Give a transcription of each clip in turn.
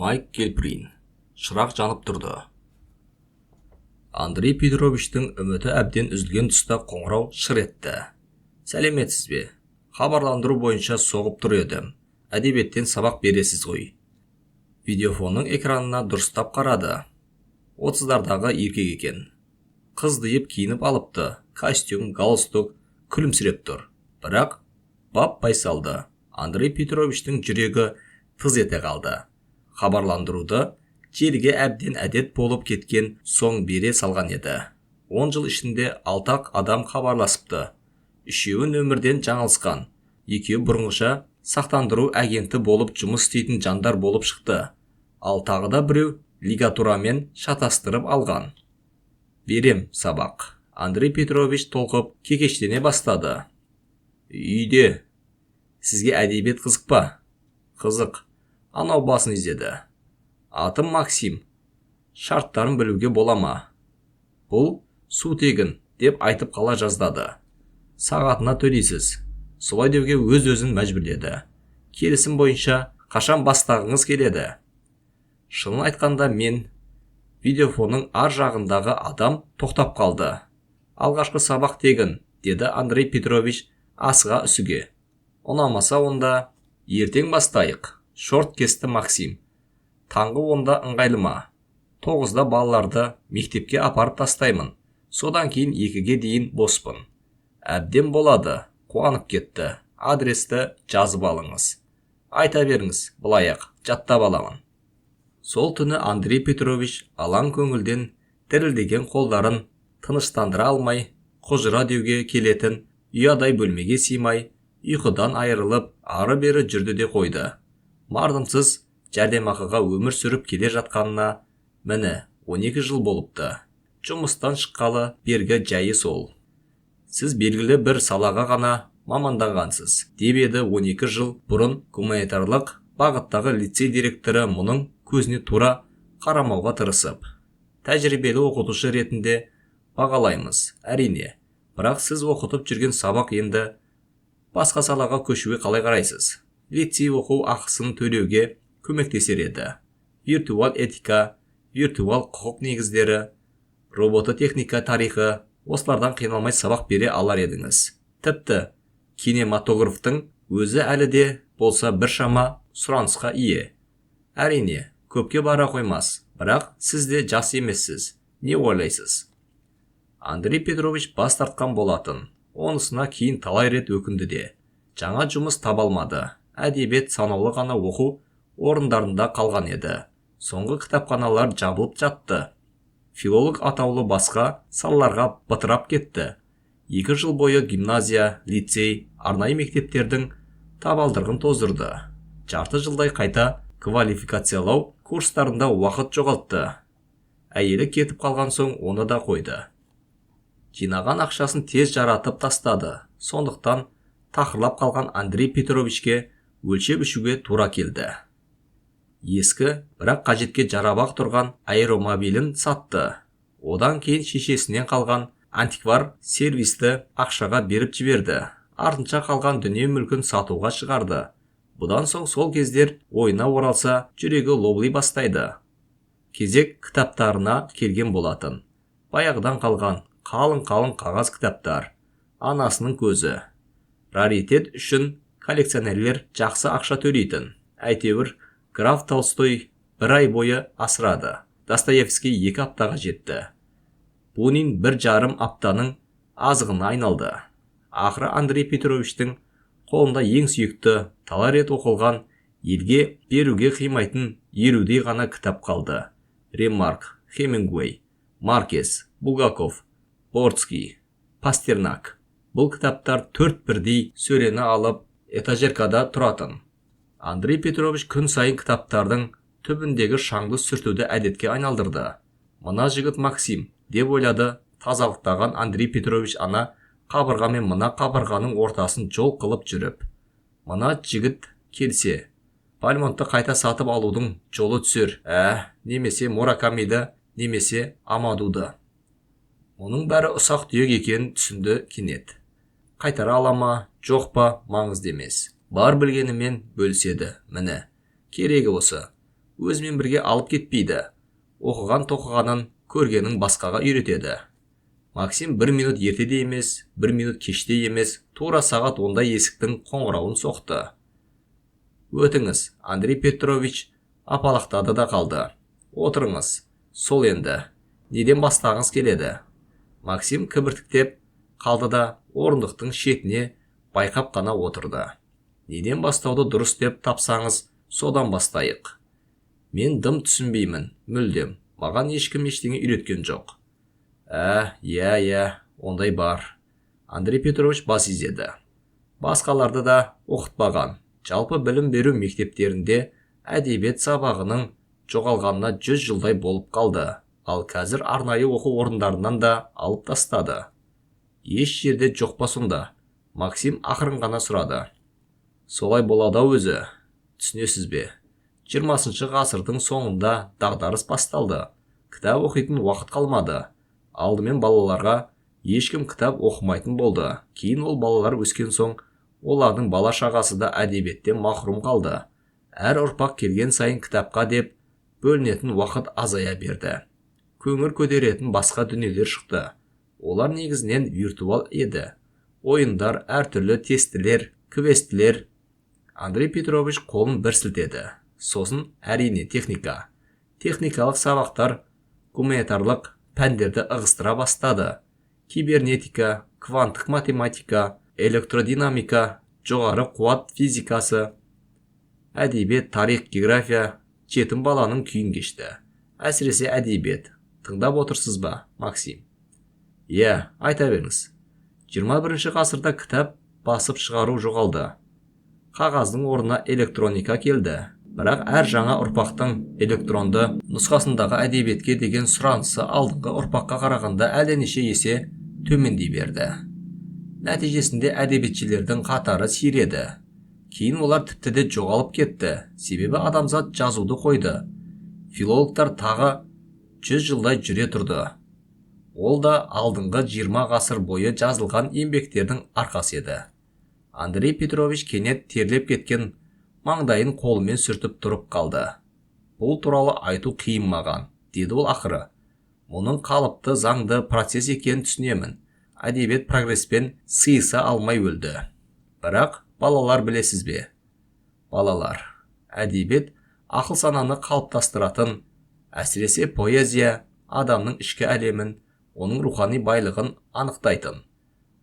Майк Келприн. Шырақ жанып тұрды. Андрей Петровичтің үміті әбден үзілген тұста қоңырау шыр етті. Сәлеметсіз бе? Хабарландыру бойынша соғып тұр едім. Әдебиеттен сабақ бересіз ғой. Видеофонның экранына дұрыстап қарады. 30-дардағы еркек екен. Қыз диып киініп алыпты. Костюм, галстук, күлімсіреп тұр. Бірақ бап байсалды. Андрей Петровичтің жүрегі тыз ете қалды. Хабарландыруды жерге әбден әдет болып кеткен соң бере салған еді. 10 жыл ішінде 6 адам хабарласыпты. Үшеуі нөмірден жаңылысқан. Екеуі бұрынғыша сақтандыру агенті болып жұмыс істейтін жандар болып шықты. Ал тағы да біреу лигатурамен шатастырып алған. Берем сабақ. Андрей Петрович толқып кекештене бастады. Үйде. Сізге әдебиет қызық па? Қызық. Анау басын изеді. Атым Максим. Шарттарын білуге бола ма? Бұл су тегін деп айтып қала жаздады. Сағатына төлейсіз. Солай деуге өз-өзін мәжбүрледі. Келісім бойынша қашан бастағыңыз келеді? Шынын айтқанда мен видеофонның ар жағындағы адам тоқтап қалды. Алғашқы сабақ тегін, деді Андрей Петрович асыға үсіге. Ұнамаса онда ертең бастайық. Шорт кесті Максим. Таңғы 10-да ыңғайлы ма? 9-да балаларды мектепке апарып тастаймын. Содан кейін 2-ге дейін боспын. Әбден болады. Қуанып кетті. Адресті жазып алыңыз. Айта беріңіз, былайық, жаттап аламын. Сол түні Андрей Петрович алаң көңілден дірілдеген қолдарын тыныштандыра алмай, құжыра деуге келетін ұядай бөлмеге сыймай, ұйқыдан айырылып, ары-бері жүрді де қойды. Мардымсыз жәрдемақыға өмір сүріп келе жатқанына міне 12 жыл болыпты. Жұмыстан шыққалы бергі жайы сол. Сіз белгілі бір салаға ғана маманданғансыз, деп еді 12 жыл бұрын гуманитарлық бағыттағы лицей директоры мұның көзіне тура қарамауға тырысып. Тәжірибелі оқытушы ретінде бағалаймыз, әрине. Бірақ сіз оқытып жүрген сабақ енді басқа салаға көшуге қалай қарайсыз? Лицей оқу ақысын төлеуге көмектесер еді. Виртуал этика, виртуал құқық негіздері, робототехника тарихы, осылардан қиналмай сабақ бере алар едіңіз. Тіпті кинематографтың өзі әлі де болса біршама сұранысқа ие. Әрине, көпке бара қоймас, бірақ сіз де жас емессіз. Не ойлайсыз? Андрей Петрович бас тартқан болатын. Онысына кейін талай рет өкінді де. Жаңа жұмыс табалмады. Әдебиет санаулы ғана оқу орындарында қалған еді. Соңғы кітапханалар жабылып жатты. Филолог атаулы басқа салаларға бытырап кетті. 2 жыл бойы гимназия, лицей, арнайы мектептердің табалдырғын тоздырды. Жарты жылдай қайта квалификациялау курстарында уақыт жоғалтты. Әйелі кетіп қалған соң оны да қойды. Жинаған ақшасын тез жаратып тастады. Сондықтан тақырлап қалған Андрей Петровичке өлшеп үшуге тура келді. Ескі, бірақ қажетке жарабақ тұрған аэромобилін сатты. Одан кейін шешесінен қалған антиквар сервисті ақшаға беріп жіберді. Артынша қалған дүние мүлкін сатуға шығарды. Бұдан соң сол кездер ойына оралса, жүрегі лоблай бастайды. Кезек кітаптарына келген болатын. Баяғыдан қалған қалың қағаз кітаптар. Анасының көзі. Раритет үшін коллекционерлер жақсы ақша төлейтін. Әйтеуір, граф Толстой 1 ай бойы асырады. Достоевский 2 аптаға жетті. Бунин 1,5 аптаның азығына айналды. Ақыры Андрей Петровичтің қолында ең сүйікті, талай рет оқылған, елге беруге қимайтын 50-дей ғана кітап қалды. Ремарк, Хемингуэй, Маркес, Булгаков, Борцкий, Пастернак. Бұл кітаптар 4 бірдей сөрені алып, этажеркада тұратын. Андрей Петрович күн сайын кітаптардың түбіндегі шаңды сүртуді әдетке айналдырды. Мына жігіт Максим, деп ойлады тазалықтаған Андрей Петрович ана қабырғамен мына қабырғаның ортасын жол қылып жүріп. Мына жігіт келсе, Бальмонтты қайта сатып алудың жолы түсер. Немесе Муракамиді, немесе Амадуды. Оның бәрі ұсақ түйек екенін түсінді кенет. Қайтара ала ма, жоқ па, маңызды емес. Бар білгенімен бөліседі, міне. Керегі осы. өзімен бірге алып кетпейді. Оқыған тоқығанын, көргенін басқаға үйретеді. Максим 1 минут ертеде емес, 1 минут кеште емес, тура сағат 10-да есіктің қоңырауын соқты. Өтіңіз, Андрей Петрович апалақтады да қалды. Отырыңыз, сол енді. Неден бастағыңыз келеді? Максим кібіртіктеп қалды да орындықтың шетіне байқап қана отырды. Неден бастауды дұрыс деп тапсаңыз, содан бастайық. Мен дым түсінбеймін, мүлдем. Маған ешкім ештеңе үйреткен жоқ. Ондай бар. Андрей Петрович бас изеді. Басқаларды да оқытпаған. Жалпы білім беру мектептерінде әдебиет сабағының жоғалғанына 100 жылдай болып қалды. Ал қазір арнайы оқу орындарынан да алып тастады. Еш жерде жоқ па сонда? Максим ақырын ғана сұрады. Солай болады өзі. Түсінесіз бе? 20 ғасырдың соңында дағдарыс басталды. Кітап оқитын уақыт қалмады. Алдымен балаларға ешкім кітап оқымайтын болды. Кейін ол балалар өскен соң, олардың бала шағасы да әдебиеттен махрұм қалды. Әр ұрпақ келген сайын кітапқа деп бөлінетін уақыт азая берді. Көңіл көтеретін басқа дүниелер шықты. Олар негізінен виртуал еді. Ойындар, әртүрлі тестілер, квестілер. Андрей Петрович қолын бір сілтеді. Сосын әрине техника. Техникалық сабақтар гуманитарлық пәндерді ығыстыра бастады. Кибернетика, кванттық математика, электродинамика, жоғары қуат физикасы, әдебиет, тарих, география, жетім баланың күйін кешті. Әсіресе әдебиет. Тыңдап отырсыз ба, Максим? Айта беріңіз. 21 ғасырда кітап басып шығару жоғалды. Қағаздың орнына электроника келді. Бірақ әр жаңа ұрпақтың электронды нұсқасындағы әдебиетке деген сұранысы алдыңғы ұрпаққа қарағанда әлденеше есе төмендей берді. Нәтижесінде әдебиетшілердің қатары сиреді. Кейін олар тіпті де жоғалып кетті, себебі адамзат жазуды қойды. Филологтар тағы 100 жылдай жүре тұрды. Ол да алдыңғы 20 ғасыр бойы жазылған еңбектердің арқасы еді. Андрей Петрович кенет терлеп кеткен маңдайын қолымен сүртіп тұрып қалды. Бұл туралы айту қиын маған, деді ол ақыры. Мұның қалыпты заңды процесс екенін түсінемін. Әдебиет прогресспен сыйыса алмай өлді. Бірақ балалар білесіз бе? Балалар. Әдебиет ақыл сананы қалыптастыратын, әсіресе поэзия адамның ішкі әлемін, оның рухани байлығын анықтайтын.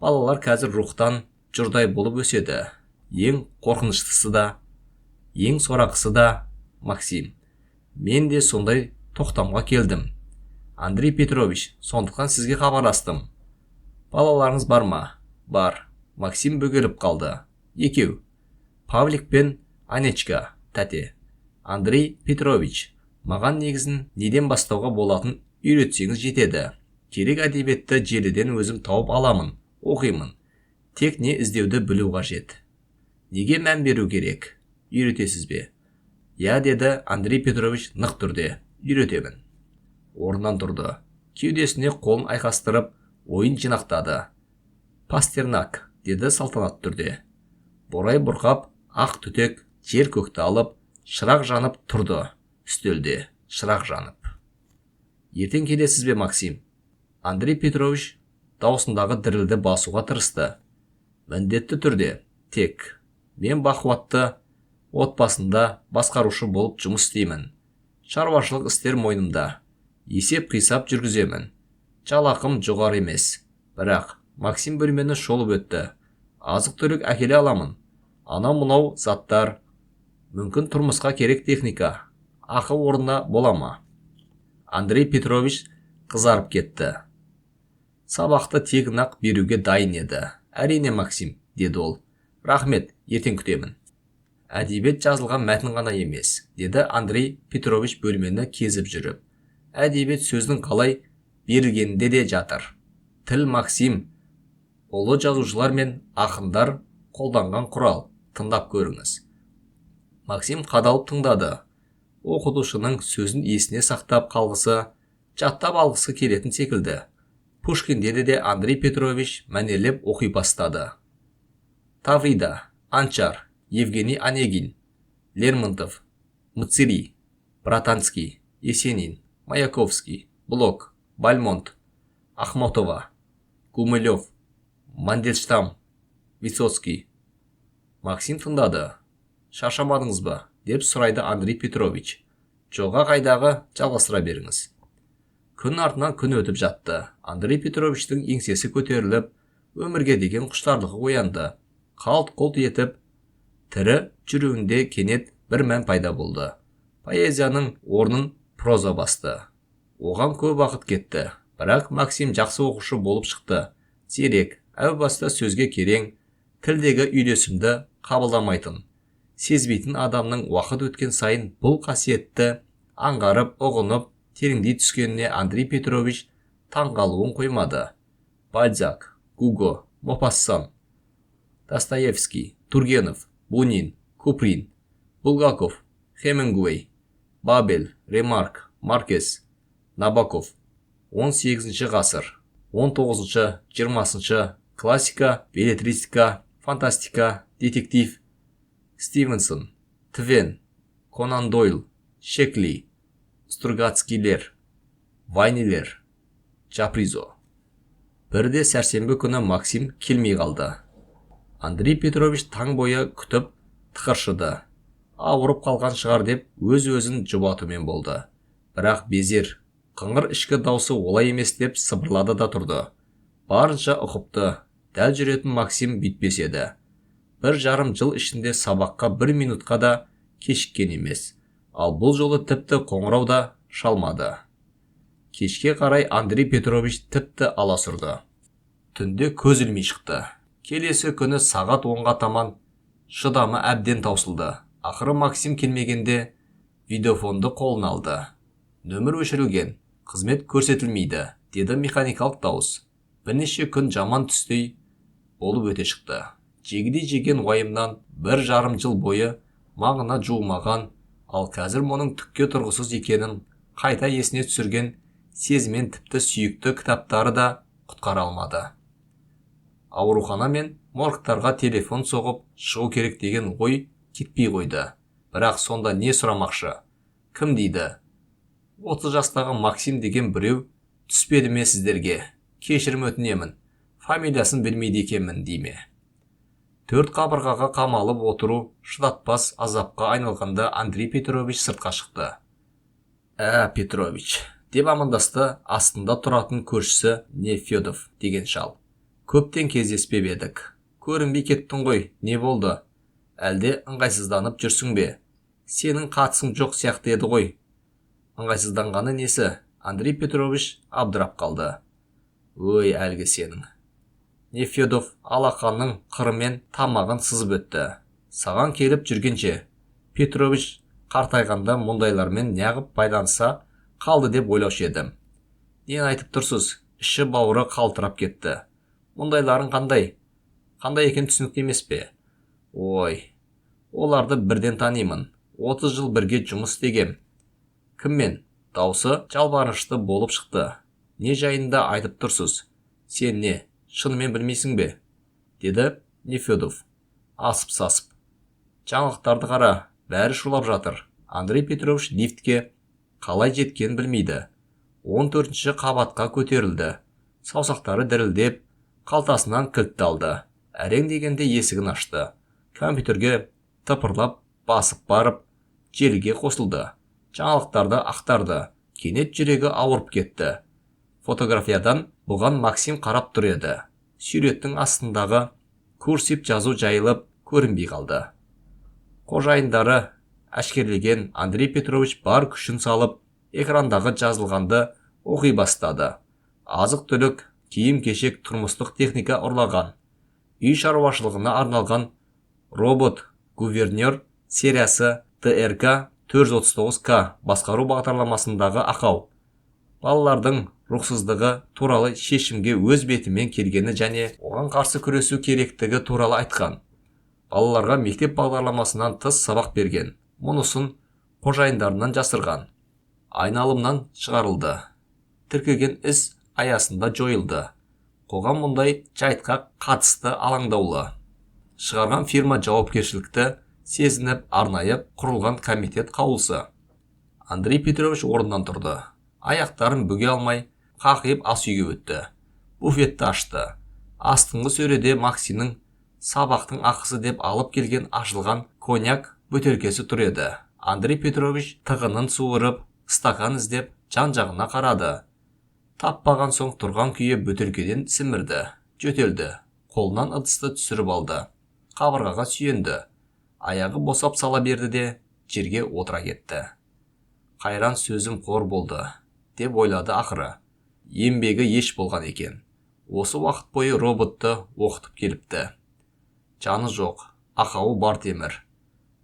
Балалар қазір рухтан жұрдай болып өседі. Ең қорқыныштысы да, ең сорақысы да, Максим. Мен де сондай тоқтамға келдім. Андрей Петрович, сондықтан сізге хабарластым. Балаларыңыз бар ма? Бар. Максим бөгеліп қалды. Екеу. Павлик пен Анечка, тәте. Андрей Петрович, маған негізін неден бастауға болатын үйретсеңіз жетеді. Керек әдебиетті желіден өзім тауып аламын, оқимын. Тек не іздеуді білу қажет. Неге мән беру керек? Үйретесіз бе? Деді Андрей Петрович нық түрде. Үйретемін. Орнынан тұрды. Кеудесіне қолын айқастырып, ойын жинақтады. Пастернак, деді салтанат түрде. Борай бұрқап, ақ түтек, жер көкті алып, шырақ жанып тұрды. Үстелде, шырақ жанып. Ертең келесіз бе, Максим? Андрей Петрович даусындағы дірілді басуға тырысты. Міндетті түрде, тек. Мен бақуатты отбасында басқарушы болып жұмыс істеймін. Шаруашылық істер мойнымда. Есеп қисап жүргіземін. Жалақым жоғары емес. Бірақ Максим бөлмені шолып өтті. Азық-түлік әкеле аламын. Анау-мынау заттар. Мүмкін тұрмысқа керек техника. Ақы орнына бола ма? Андрей Петрович қызарып кетті. Сабақты тегін-ақ беруге дайын еді. Әрине, Максим, деді ол. Рахмет, ертең күтемін. Әдебиет жазылған мәтін ғана емес, деді Андрей Петрович бөлмені кезіп жүріп. Әдебиет сөздің қалай берілгенде де жатыр. Тіл, Максим, ұлы жазушылар мен ақындар қолданған құрал. Тыңдап көріңіз. Максим қадалып тыңдады. Оқытушының сөзін есіне сақтап қалғысы, жаттап алғысы келетін секілді. Пушкин деді де Андрей Петрович мәнерлеп оқи бастады. Таврида, Анчар, Евгений Онегин, Лермонтов, Мцыри, Братанский, Есенин, Маяковский, Блок, Бальмонт, Ахматова, Гумилев, Мандельштам, Высоцкий. Максим тыңдады. Шаршамадыңыз ба? Деп сұрайды Андрей Петрович. Жолға қайдағы, жалғастыра беріңіз. Күн артынан күн өтіп жатты. Андрей Петровичтің еңсесі көтеріліп, өмірге деген құштарлығы оянды. Қалт-құлт етіп, тірі жүрегінде кенет бір мән пайда болды. Поэзияның орнын проза басты. Оған көп уақыт кетті, бірақ Максим жақсы оқушы болып шықты. Зерек, әу баста сөзге керең, тілдегі үйлесімді қабылдамайтын, сезбейтін адамның уақыт өткен сайын бұл қасиетті аңғарып, ұғынып, тереңдей түскеніне Андрей Петрович таңғалуын қоймады. Бальзак, Гуго, Мопассан, Достоевский, Тургенев, Бунин, Куприн, Булгаков, Хемингуэй, Бабель, Ремарк, Маркес, Набоков. 18 ғасыр, 19-20 классика, беллетристика, фантастика, детектив, Стивенсон, Твен, Конан Дойл, Шекли, Стругацкийлер, Вайнилер, Чапризо. Бірде сәрсенбі күні Максим келмей қалды. Андрей Петрович таң бойы күтіп тықыршыды. Ауырып қалған шығар деп өз-өзін жұбатумен болды. Бірақ безер, қыңыр ішкі даусы олай емес деп сыбырлады да тұрды. Барынша ұқыпты, дәл жүретін Максим бүйтпес еді. 1,5 жыл ішінде сабаққа 1 минутқа да кешіккен емес. Ал бұл жолы тіпті қоңырау да шалмады. Кешке қарай Андрей Петрович тіпті аласұрды. Түнде көз ілмей шықты. Келесі күні сағат 10-ға таман шыдамы әбден таусылды. Ақыры Максим келмегенде видеофонды қолына алды. Нөмір өшірілген, қызмет көрсетілмейді, деді механикалық дауыс. Бірнеше күн жаман түстей болып өте шықты. Жегідей жеген уайымнан 1,5 жыл бойы маңына жуымаған, ал қазір мұның түкке тұрғысыз екенін қайта есіне түсірген сезімен тіпті сүйікті кітаптары да құтқара алмады. Аурухана мен моргтарға телефон соғып шығу керек деген ой кетпей қойды. Бірақ сонда не сұрамақшы? Кім дейді? 30 жастағы Максим деген біреу түспеді ме сіздерге? Кешірім өтінемін. Фамилиясын білмейді екенмін дейме. 4 қабырғаға қамалып отыру шыдатпас азапқа айналғанда Андрей Петрович сыртқа шықты. Петрович, деп амандасты астында тұратын көршісі Нефедов деген шал. Көптен кездеспеп едік. Көрінбей кеттің ғой, не болды? Әлде ыңғайсызданып жүрсің бе? Сенің қатысың жоқ сияқты еді ғой. Ыңғайсызданғаны несі? Андрей Петрович абдырап қалды. Ой, әлгі сенің. Нефедов алақанның қырымен тамағын сызып өтті. Саған келіп жүргенше, Петрович қартайғанда мұндайлармен неғып байланса қалды деп ойлаушы едім. Нен айтып тұрсыз? Іші бауыры қалтырап кетті. Мұндайларын қандай? Қандай екен түсінікті емес пе? Ой, оларды бірден танимын. 30 жыл бірге жұмыс істегем. Кіммен? Даусы жалбарынышты болып шықты. Не жайында айтып тұрсыз? Сен не, шынымен білмейсің бе? Деді Нефедов. Асып-сасып. Жаңалықтарды қара, бәрі шулап жатыр. Андрей Петрович лифтке қалай жеткенін білмейді. 14-ші қабатқа көтерілді. Саусақтары дірілдеп, қалтасынан кілтті алды. Әрең дегенде есігін ашты. Компьютерге тыпырлап басып барып, желіге қосылды. Жаңалықтарды ақтарды. Кенет жүрегі ауырып кетті. Фотографиядан бұған Максим қарап тұр еді. Суреттің астындағы курсив жазу жайылып көрінбей қалды. Қожайындары әшкерлеген Андрей Петрович бар күшін салып, экрандағы жазылғанды оқи бастады. Азық-түлік, киім-кешек, тұрмыстық техника ұрлаған. Үй шаруашылығына арналған робот гувернер сериясы ТРК 439К басқару бағдарламасындағы ақау. Балалардың рұқсыздығы туралы шешімге өз бетімен келгені және оған қарсы күресу керектігі туралы айтқан. Балаларға мектеп бағдарламасынан тыс сабақ берген. Мұнысын қожайындарынан жасырған. Айналымнан шығарылды. Тіркеген іс аясында жойылды. Қоғам мұндай жайтқа қатысты алаңдаулы. Шығарған фирма жауапкершілікті сезініп арнайы құрылған комитет қаулысы. Андрей Петрович орнынан тұрды. Аяқтарын бүге алмай, қақиып ас үйге өтті. Буфетті ашты. Астыңғы сөреде Максимнің сабақтың ақысы деп алып келген ашылған коньяк бөтелкесі тұр еді. Андрей Петрович тығынын суырып, стакан іздеп, жан-жағына қарады. Таппаған соң тұрған күйі бөтелкеден сімірді, жөтелді. Қолынан ыдысты түсіріп алды. Қабырғаға сүйенді. Аяғы босап сала берді де, жерге отыра кетті. Қайран сөзім қор болды, деп ойлады ақыры. Еңбегі еш болған екен. Осы уақыт бойы роботты оқытып келіпті. Жаны жоқ, ақауы бар темір.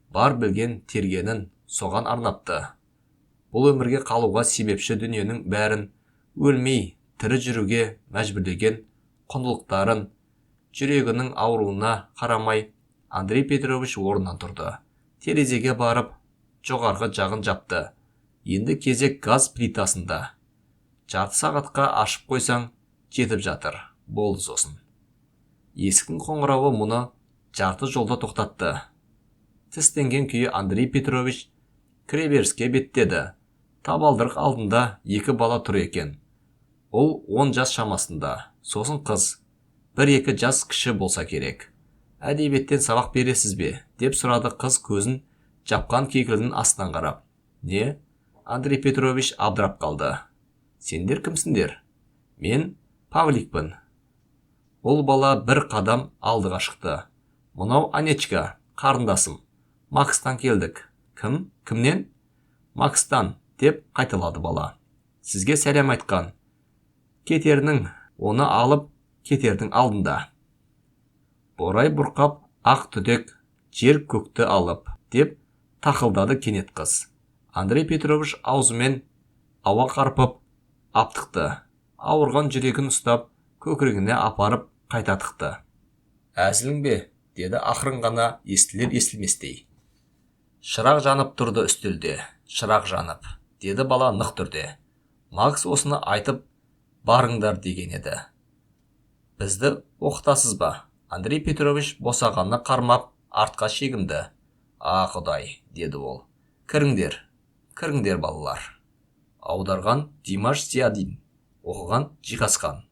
Бар білген тергенін соған арнапты. Бұл өмірге қалуға себепші дүниенің бәрін өлмей, тірі жүруге мәжбүрлеген құндылықтарын, жүрегінің ауруына қарамай, Андрей Петрович орнынан тұрды. Терезеге барып, жоғарғы жағын жапты. Енді кезек газ плитасында. Жарты сағатқа ашып қойсаң, жетіп жатыр. Болды сосын. Есіктің қоңырауы мұны жарты жолда тоқтатты. Тістенген күйі Андрей Петрович кіреберіске беттеді. Табалдырық алдында екі бала тұр екен. Ол 10 жас шамасында, сосын қыз. 1-2 жас кіші болса керек. Әдебиеттен сабақ бересіз бе? Деп сұрады қыз көзін жапқан кекілдің астынан қарап. Не? Андрей Петрович абдырап қалды. Сендер кімсіңдер? Мен Павликпін. Ол бала бір қадам алдыға шықты. Мынау Анечка, қарындасым. Макстан келдік. Кім? Кімнен? Макстан, деп қайталады бала. Сізге сәлем айтқан. Кетерінің, оны алып кетердің алдында. Борай бұрқап, ақ түтек, жер көкті алып, деп тақылдады кенет қыз. Андрей Петрович аузымен ауа қарпып, аптықты. Ауырған жүрегін ұстап, көкірегіне апарып қайтатықты. Әзілің бе? Деді ақырын ғана естілер-естілместей. Шырақ жанып тұрды үстелде. Шырақ жанып, деді бала нық түрде. Макс осыны айтып барыңдар деген еді. Бізді оқытасыз ба? Андрей Петрович босағаны қармап артқа шегінді. Құдай, деді ол. Кіріңдер, кіріңдер балалар. Аударған Димаш Зиядин, оқыған Жиһазхан.